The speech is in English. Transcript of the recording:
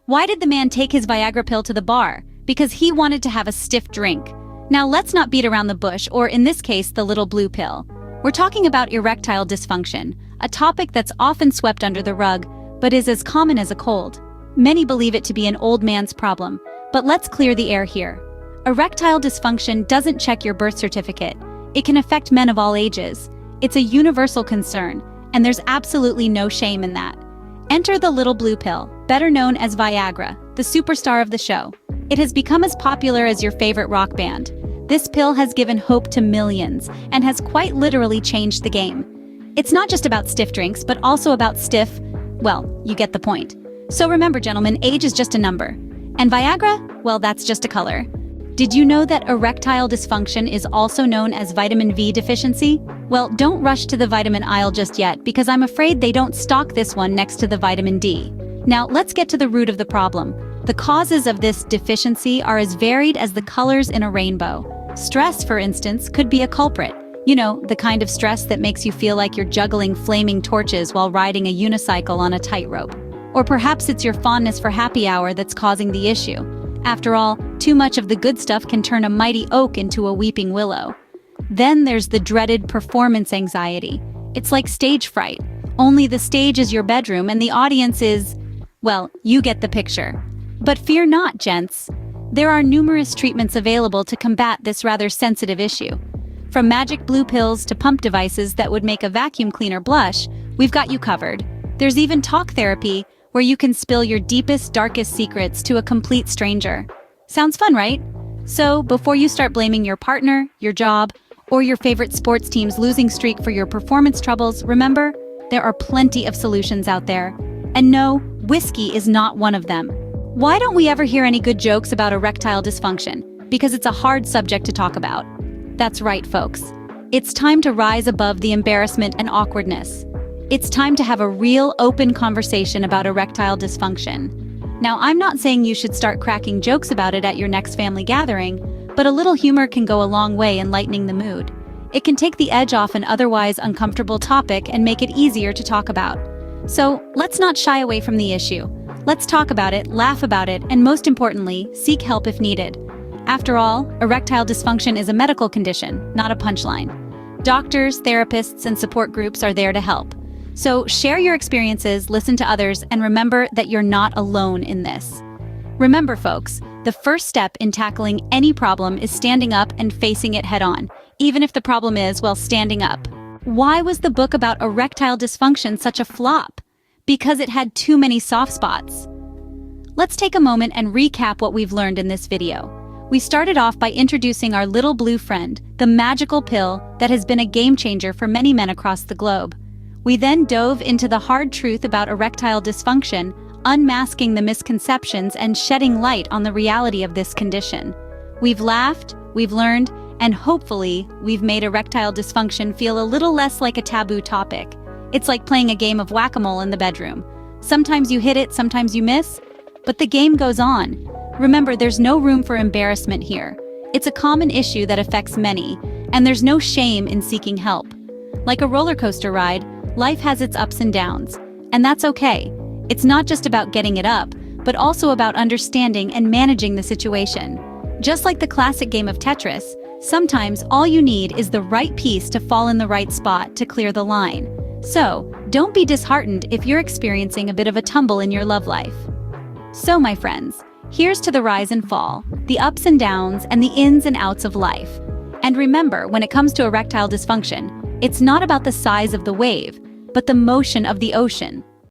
Why did the man take his Viagra pill to the bar? Because he wanted to have a stiff drink. Now let's not beat around the bush, or in this case, the little blue pill. We're talking about erectile dysfunction, a topic that's often swept under the rug, but is as common as a cold. Many believe it to be an old man's problem, but let's clear the air here. Erectile dysfunction doesn't check your birth certificate. It can affect men of all ages. It's a universal concern, and there's absolutely no shame in that. Enter the little blue pill, better known as Viagra, the superstar of the show. It has become as popular as your favorite rock band. This pill has given hope to millions and has quite literally changed the game. It's not just about stiff drinks, but also about well, you get the point. So remember, gentlemen, age is just a number. And Viagra? Well, that's just a color. Did you know that erectile dysfunction is also known as vitamin V deficiency? Well, don't rush to the vitamin aisle just yet, because I'm afraid they don't stock this one next to the vitamin D. Now, let's get to the root of the problem. The causes of this deficiency are as varied as the colors in a rainbow. Stress, for instance, could be a culprit. You know, the kind of stress that makes you feel like you're juggling flaming torches while riding a unicycle on a tightrope. Or perhaps it's your fondness for happy hour that's causing the issue. After all, too much of the good stuff can turn a mighty oak into a weeping willow. Then there's the dreaded performance anxiety. It's like stage fright, only the stage is your bedroom and the audience is, well, you get the picture. But fear not, gents. There are numerous treatments available to combat this rather sensitive issue. From magic blue pills to pump devices that would make a vacuum cleaner blush, we've got you covered. There's even talk therapy, where you can spill your deepest, darkest secrets to a complete stranger. Sounds fun, right? So, before you start blaming your partner, your job, or your favorite sports team's losing streak for your performance troubles, remember, there are plenty of solutions out there. And no, whiskey is not one of them. Why don't we ever hear any good jokes about erectile dysfunction? Because it's a hard subject to talk about. That's right, folks. It's time to rise above the embarrassment and awkwardness. It's time to have a real, open conversation about erectile dysfunction. Now, I'm not saying you should start cracking jokes about it at your next family gathering, but a little humor can go a long way in lightening the mood. It can take the edge off an otherwise uncomfortable topic and make it easier to talk about. So, let's not shy away from the issue. Let's talk about it, laugh about it, and most importantly, seek help if needed. After all, erectile dysfunction is a medical condition, not a punchline. Doctors, therapists, and support groups are there to help. So share your experiences, listen to others, and remember that you're not alone in this. Remember, folks, the first step in tackling any problem is standing up and facing it head-on, even if the problem is, well, standing up. Why was the book about erectile dysfunction such a flop? Because it had too many soft spots. Let's take a moment and recap what we've learned in this video. We started off by introducing our little blue friend, the magical pill that has been a game changer for many men across the globe. We then dove into the hard truth about erectile dysfunction, unmasking the misconceptions and shedding light on the reality of this condition. We've laughed, we've learned, and hopefully, we've made erectile dysfunction feel a little less like a taboo topic. It's like playing a game of whack-a-mole in the bedroom. Sometimes you hit it, sometimes you miss, but the game goes on. Remember, there's no room for embarrassment here. It's a common issue that affects many, and there's no shame in seeking help. Like a roller coaster ride, life has its ups and downs, and that's okay. It's not just about getting it up, but also about understanding and managing the situation. Just like the classic game of Tetris, sometimes all you need is the right piece to fall in the right spot to clear the line. So, don't be disheartened if you're experiencing a bit of a tumble in your love life. So, my friends, here's to the rise and fall, the ups and downs, and the ins and outs of life. And remember, when it comes to erectile dysfunction, it's not about the size of the wave, but the motion of the ocean.